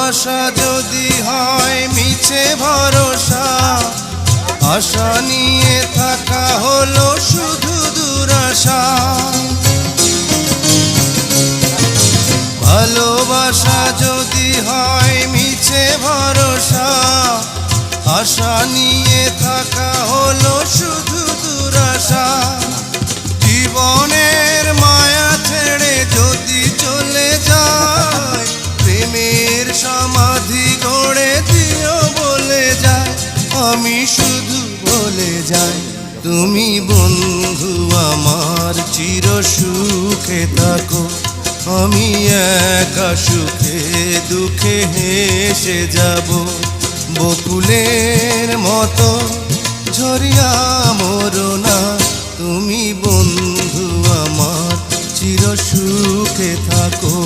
ভালোবাসা যদি হয় মিছে ভরসা, আশা নিয়ে থাকা হলো শুধু দুরাশা। ভালোবাসা যদি হয় মিছে ভরসা, আশা নিয়ে থাকা হলো শুধু দুরাশা। জীবনের মায়া ছেড়ে যদি চলে যায়, প্রেমের সমাধি গড়ে দিও বলে যায়। আমি শুধু বলে যাই, তুমি বন্ধু আমার চির সুখে থাকো। আমি একা সুখে দুঃখে হেসে যাব, বকুলের মতো ঝরিয়া মরো না। তুমি বন্ধু আমার চির সুখে থাকো।